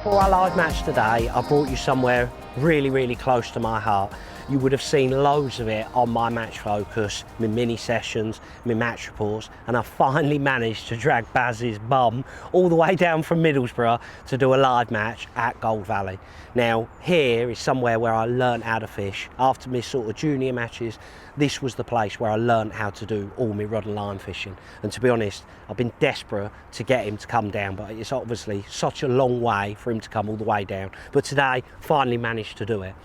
For our live match today, I brought you somewhere really close to my heart. You would have seen loads of it on my match focus, my mini sessions, my match reports, and I finally managed to drag Baz's bum all the way down from Middlesbrough to do a live match at Gold Valley. Now, here is somewhere where I learned how to fish. After my sort of junior matches, this was the place where I learned how to do all my rod and line fishing. And to be honest, I've been desperate to get him to come down, but it's obviously such a long way for him to come all the way down. But today, finally managed to do it.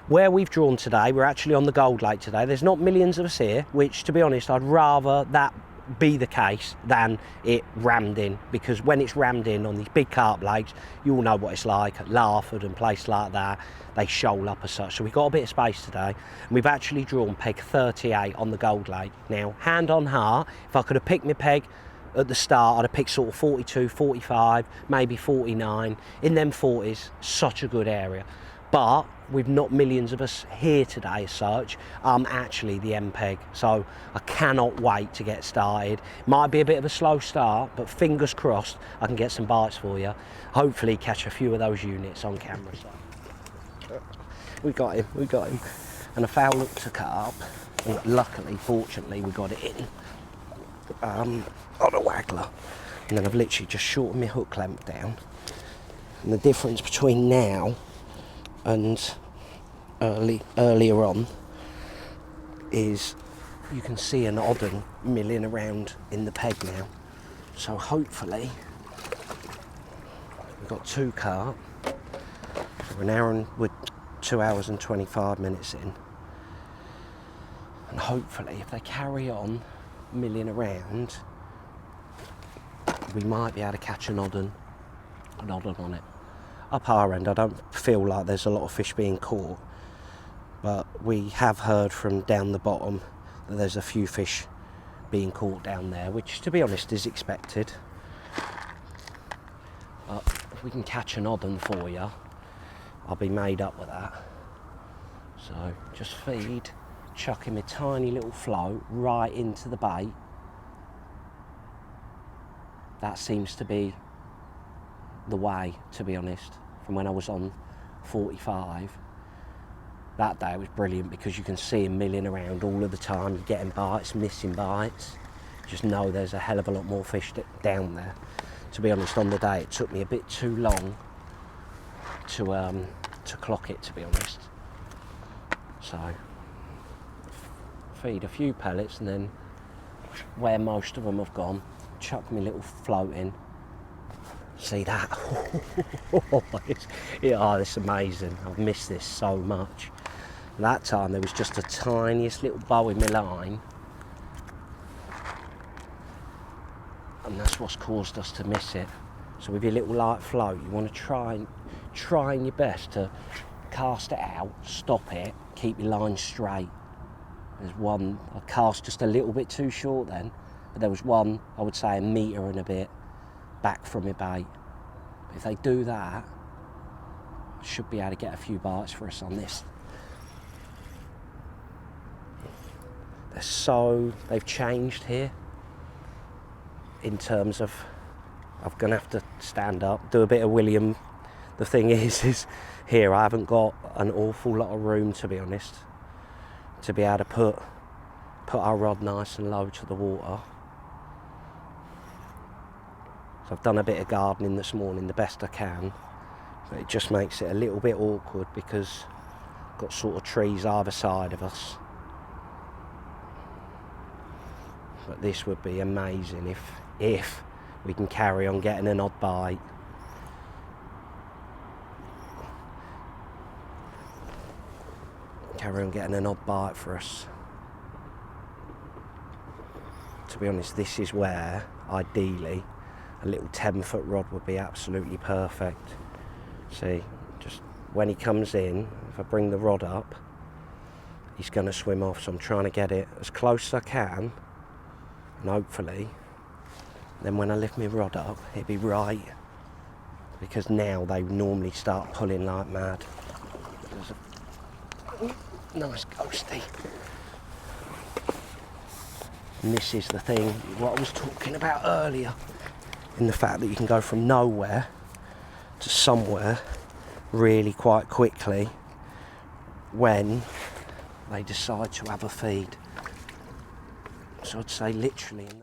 Where we've drawn today, we're actually on the Gold Lake today. There's not millions of us here, which to be honest, I'd rather that be the case than it rammed in, because when it's rammed in on these big carp lakes, you all know what it's like at Larford and places like that. They shoal up as such. So we've got a bit of space today, and we've actually drawn peg 38 on the Gold Lake. Now, hand on heart, if I could have picked my peg at the start, I'd have picked sort of 42, 45, maybe 49. In them 40s, such a good area. But with not millions of us here today as such, I'm actually the MPEG, so I cannot wait to get started. Might be a bit of a slow start, but fingers crossed I can get some bites for you. Hopefully catch a few of those units on camera. So we got him. And a foul look to carp, and luckily, fortunately, we got it in on a waggler. And then I've literally just shortened my hook length down. And the difference between now and earlier on is you can see an odd un milling around in the peg now. So hopefully we've got 2 carp. We're 2 hours and 25 minutes in, and hopefully if they carry on milling around, we might be able to catch an odd un on it. Up our end, I don't feel like there's a lot of fish being caught, but we have heard from down the bottom that there's a few fish being caught down there, which to be honest is expected. But if we can catch an odd un for you, I'll be made up with that. So just feed, chucking my tiny little float right into the bait. That seems to be the way, to be honest. From when I was on 45, that day was brilliant because you can see him milling around all of the time. You're getting bites, missing bites. Just know there's a hell of a lot more fish down there. To be honest, on the day it took me a bit too long to clock it, to be honest. So feed a few pellets, and then where most of them have gone, chuck my little float in. See that? It's amazing. I've missed this so much. That time there was just the tiniest little bow in my line, and that's what's caused us to miss it. So with your little light float, you want to trying your best to cast it out, stop it, keep your line straight. There's one, I cast just a little bit too short then, but there was one, I would say 1 metre and a bit back from my bait. But if they do that, I should be able to get a few bites for us on this. They've changed here in terms of, I'm gonna have to stand up, do a bit of William. The thing is here I haven't got an awful lot of room, to be honest, to be able to put our rod nice and low to the water. So I've done a bit of gardening this morning, the best I can, but it just makes it a little bit awkward because I've got sort of trees either side of us. But this would be amazing if we can carry on getting an odd bite. Carry on getting an odd bite for us. To be honest, this is where, ideally, a little 10-foot rod would be absolutely perfect. See, just when he comes in, if I bring the rod up, he's going to swim off, so I'm trying to get it as close as I can, and hopefully, then when I lift my rod up, it'll be right, because now they normally start pulling like mad. There's a nice ghosty. And this is the thing, what I was talking about earlier, in the fact that you can go from nowhere to somewhere really quite quickly when they decide to have a feed. So I'd say literally in the